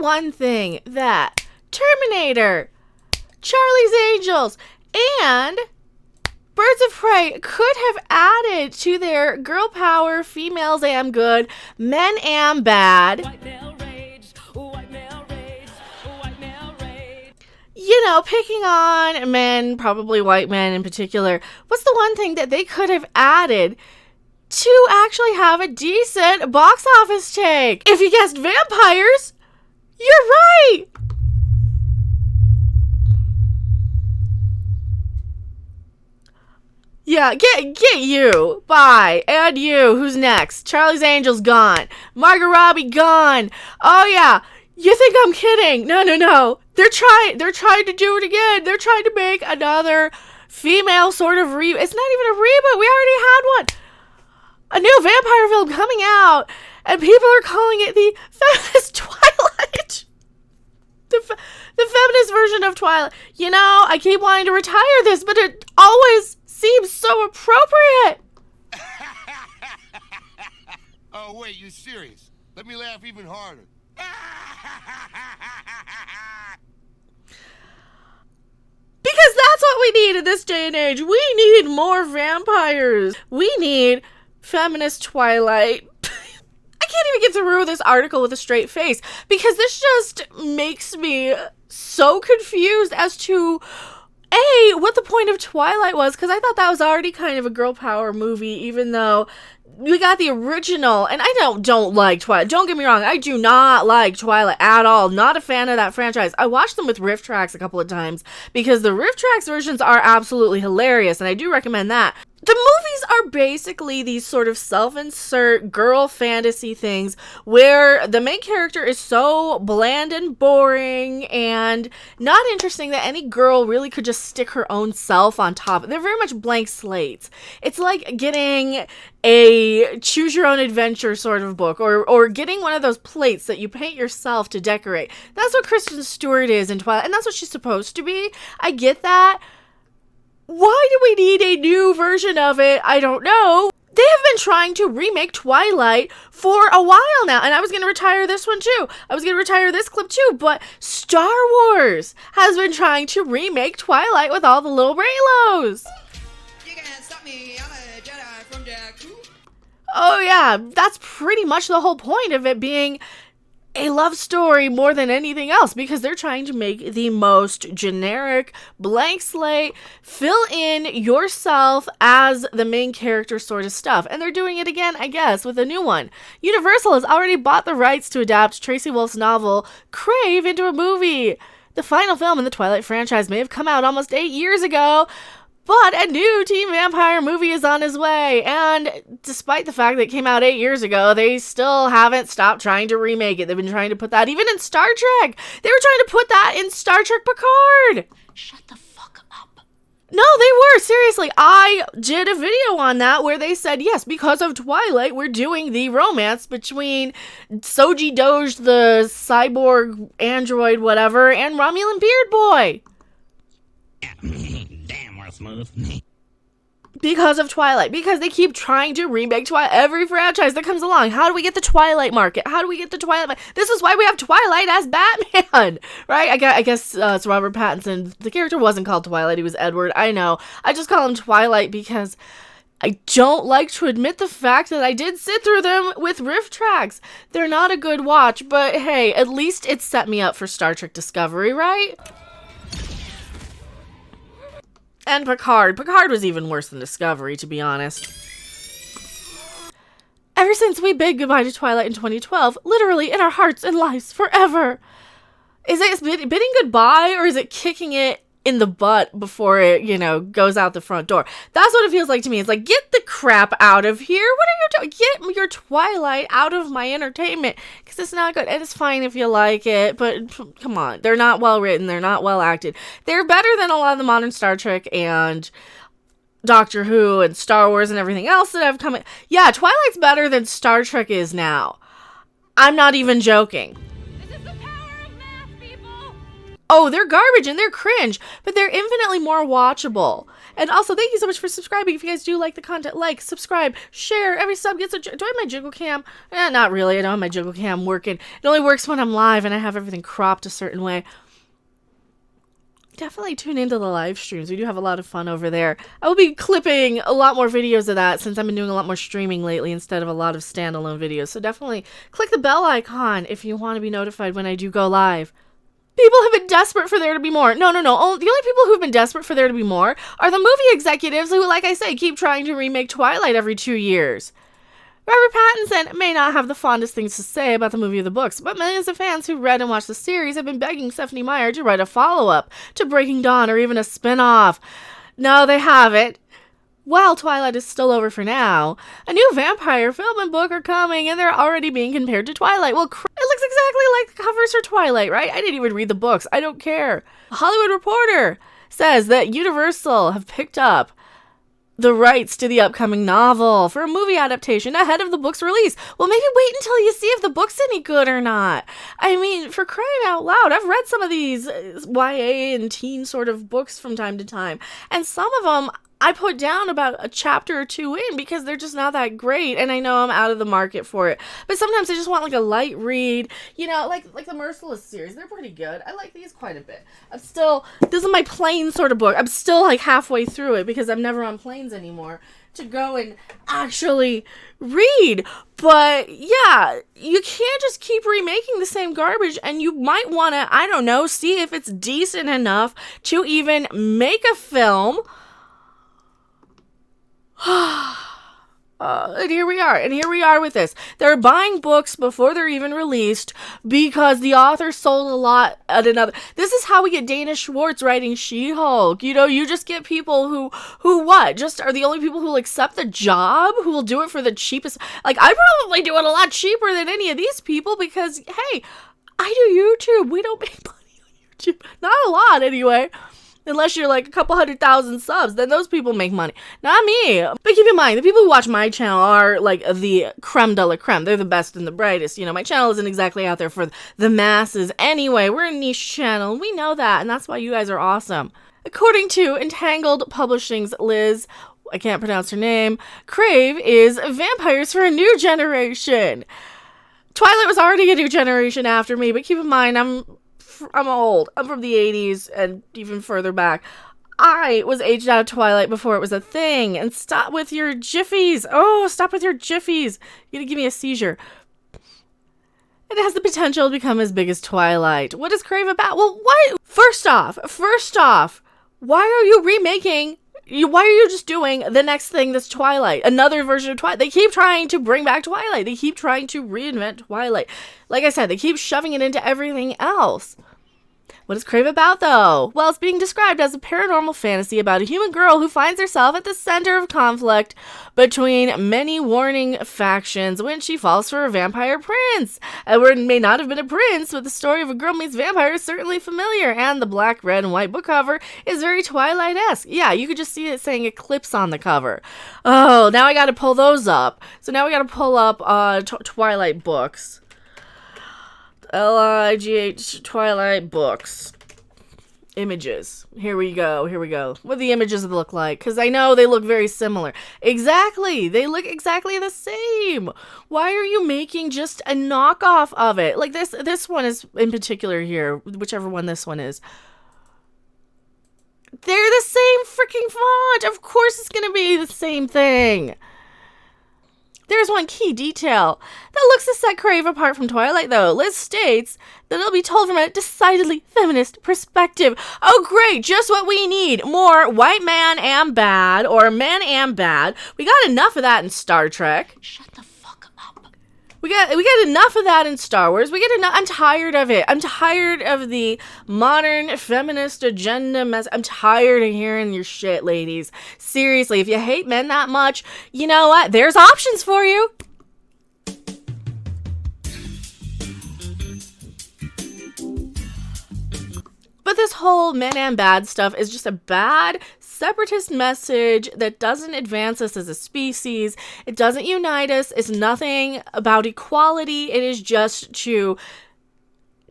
one thing that Terminator, Charlie's Angels, and Birds of Prey could have added to their girl power, females am good, men am bad? White male rage, white male rage, white male rage. You know, picking on men, probably white men in particular, what's the one thing that they could have added to actually have a decent box office take? If you guessed vampires, you're right! Yeah, get you. Bye. And you. Who's next? Charlie's Angels gone. Margot Robbie gone. Oh yeah. You think I'm kidding? No. They're trying to do it again. They're trying to make another female sort of reboot. It's not even a reboot. We already had one. A new vampire film coming out, and people are calling it the feminist Twilight. The feminist version of Twilight. You know, I keep wanting to retire this, but it always seems so appropriate. Oh, wait, you serious? Let me laugh even harder. Because that's what we need in this day and age. We need more vampires. We need feminist Twilight. I can't even get through this article with a straight face because this just makes me so confused as to what the point of Twilight was, because I thought that was already kind of a girl power movie, even though we got the original, and I don't like Twilight. Don't get me wrong, I do not like Twilight at all. Not a fan of that franchise. I watched them with riff tracks a couple of times because the riff tracks versions are absolutely hilarious, and I do recommend that. The movies are basically these sort of self-insert girl fantasy things where the main character is so bland and boring and not interesting that any girl really could just stick her own self on top. They're very much blank slates. It's like getting a choose your own adventure sort of book or getting one of those plates that you paint yourself to decorate. That's what Kristen Stewart is in Twilight, and that's what she's supposed to be. I get that. Why do we need a new version of it? I don't know. They have been trying to remake Twilight for a while now, and I was going to retire this one too. I was going to retire this clip too, but Star Wars has been trying to remake Twilight with all the little Reylos. You can't stop me, I'm a Jedi from Jakku. Oh yeah, that's pretty much the whole point of it being a love story more than anything else, because they're trying to make the most generic blank slate, fill in yourself as the main character sort of stuff. And they're doing it again, I guess, with a new one. Universal has already bought the rights to adapt Tracy Wolf's novel Crave into a movie. The final film in the Twilight franchise may have come out almost 8 years ago, but a new Teen Vampire movie is on his way, and despite the fact that it came out 8 years ago, they still haven't stopped trying to remake it. They've been trying to put that even in Star Trek. They were trying to put that in Star Trek Picard. Shut the fuck up. No, they were. Seriously, I did a video on that where they said, yes, because of Twilight, we're doing the romance between Soji Doge, the cyborg android whatever, and Romulan Beard Boy. Smooth. Because of Twilight. Because they keep trying to remake Twilight. Every franchise that comes along. How do we get the Twilight market? How do we get the Twilight? This is why we have Twilight as Batman, right? I guess it's Robert Pattinson. The character wasn't called Twilight. He was Edward. I know. I just call him Twilight because I don't like to admit the fact that I did sit through them with riff tracks. They're not a good watch, but hey, at least it set me up for Star Trek Discovery, right? And Picard. Picard was even worse than Discovery, to be honest. Ever since we bid goodbye to Twilight in 2012, literally in our hearts and lives forever. Is it bidding goodbye, or is it kicking it in the butt before it, goes out the front door? That's what it feels like to me. It's like, get the crap out of here. What are you doing? Get your Twilight out of my entertainment, because it's not good. And it's fine if you like it, but come on. They're not well written. They're not well acted. They're better than a lot of the modern Star Trek and Doctor Who and Star Wars and everything else that have come in. Yeah, Twilight's better than Star Trek is now. I'm not even joking. Oh, they're garbage and they're cringe, but they're infinitely more watchable. And also, thank you so much for subscribing. If you guys do like the content, like, subscribe, share. Every sub gets a... Do I have my jiggle cam? Not really. I don't have my jiggle cam working. It only works when I'm live and I have everything cropped a certain way. Definitely tune into the live streams. We do have a lot of fun over there. I will be clipping a lot more videos of that since I've been doing a lot more streaming lately instead of a lot of standalone videos. So definitely click the bell icon if you want to be notified when I do go live. People have been desperate for there to be more. No. The only people who've been desperate for there to be more are the movie executives who, like I say, keep trying to remake Twilight every 2 years. Robert Pattinson may not have the fondest things to say about the movie or the books, but millions of fans who read and watched the series have been begging Stephenie Meyer to write a follow-up to Breaking Dawn or even a spin-off. No, they haven't. While Twilight is still over for now, a new vampire film and book are coming, and they're already being compared to Twilight. Well, it looks exactly like the covers for Twilight, right? I didn't even read the books. I don't care. A Hollywood Reporter says that Universal have picked up the rights to the upcoming novel for a movie adaptation ahead of the book's release. Well, maybe wait until you see if the book's any good or not. I mean, for crying out loud, I've read some of these YA and teen sort of books from time to time, and some of them I put down about a chapter or two in because they're just not that great, and I know I'm out of the market for it. But sometimes I just want like a light read, you know, like the Merciless series. They're pretty good. I like these quite a bit. This is my plane sort of book. I'm still like halfway through it because I'm never on planes anymore to go and actually read. But yeah, you can't just keep remaking the same garbage, and you might want to, I don't know, see if it's decent enough to even make a film. And here we are with this. They're buying books before they're even released because the author sold a lot at another. This is how we get Dana Schwartz writing She-Hulk. You know, you just get people who what? Just are the only people who will accept the job, who will do it for the cheapest. Like, I probably do it a lot cheaper than any of these people because, hey, I do YouTube. We don't make money on YouTube. Not a lot, anyway. Unless you're like a couple 100,000 subs, then those people make money. Not me. But keep in mind, the people who watch my channel are like the creme de la creme. They're the best and the brightest. You know, my channel isn't exactly out there for the masses. Anyway, we're a niche channel. We know that, and that's why you guys are awesome. According to Entangled Publishing's Liz, I can't pronounce her name, Crave is vampires for a new generation. Twilight was already a new generation after me, but keep in mind, I'm old. I'm from the 80s and even further back. I was aged out of Twilight before it was a thing. And stop with your jiffies. Oh, stop with your jiffies. You're gonna give me a seizure. It has the potential to become as big as Twilight. What is Crave about? Well, what? First off, why are you remaking? Why are you just doing the next thing that's Twilight? Another version of Twilight. They keep trying to bring back Twilight. They keep trying to reinvent Twilight. Like I said, they keep shoving it into everything else. What is Crave about, though? Well, it's being described as a paranormal fantasy about a human girl who finds herself at the center of conflict between many warring factions when she falls for a vampire prince. Edward may not have been a prince, but the story of a girl meets vampire is certainly familiar, and the black, red, and white book cover is very Twilight-esque. Yeah, you could just see it saying Eclipse on the cover. Oh, now I gotta pull those up. So now we gotta pull up Twilight books. LIGH Twilight books. Images. Here we go. What do the images look like? Because I know they look very similar. Exactly. They look exactly the same. Why are you making just a knockoff of it? Like this one is in particular here, whichever one this one is. They're the same freaking font. Of course it's going to be the same thing. There's one key detail that looks to set Crave apart from Twilight, though. Liz states that it'll be told from a decidedly feminist perspective. Oh, great, just what we need. More white man am bad, or man am bad. We got enough of that in Star Trek. Shut the fuck up. We got enough of that in Star Wars. We get enough. I'm tired of it. I'm tired of the modern feminist agenda mess. I'm tired of hearing your shit, ladies. Seriously, if you hate men that much, you know what? There's options for you. But this whole men and bad stuff is just a bad separatist message that doesn't advance us as a species. It doesn't unite us. It's nothing about equality. It is just to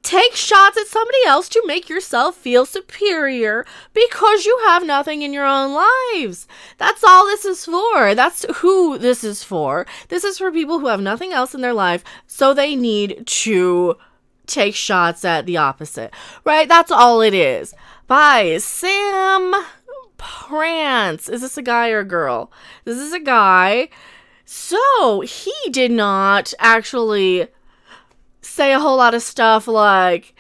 take shots at somebody else to make yourself feel superior because you have nothing in your own lives. That's all this is for. That's who this is for. This is for people who have nothing else in their life, so they need to take shots at the opposite, right? That's all it is. By Sam Prance. Is this a guy or a girl? This is a guy. So he did not actually say a whole lot of stuff like,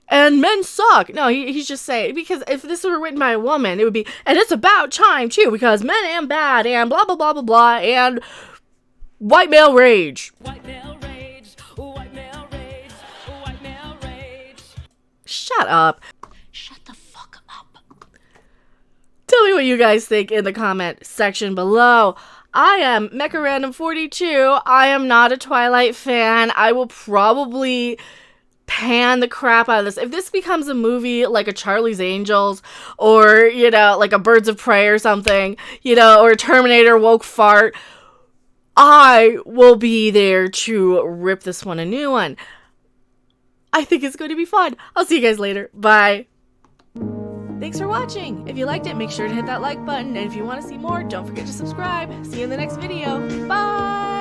and men suck. No, he's just saying, because if this were written by a woman, it would be, and it's about time too, because men am bad, and blah, blah, blah, blah, blah, and white male rage. White male rage, white male rage, white male rage. Shut up. Shut the fuck up. Tell me what you guys think in the comment section below. I am MechaRandom42. I am not a Twilight fan. I will probably pan the crap out of this. If this becomes a movie like a Charlie's Angels or, you know, like a Birds of Prey or something, you know, or a Terminator woke fart, I will be there to rip this one a new one. I think it's going to be fun. I'll see you guys later. Bye. Thanks for watching. If you liked it, make sure to hit that like button. And if you want to see more, don't forget to subscribe. See you in the next video. Bye!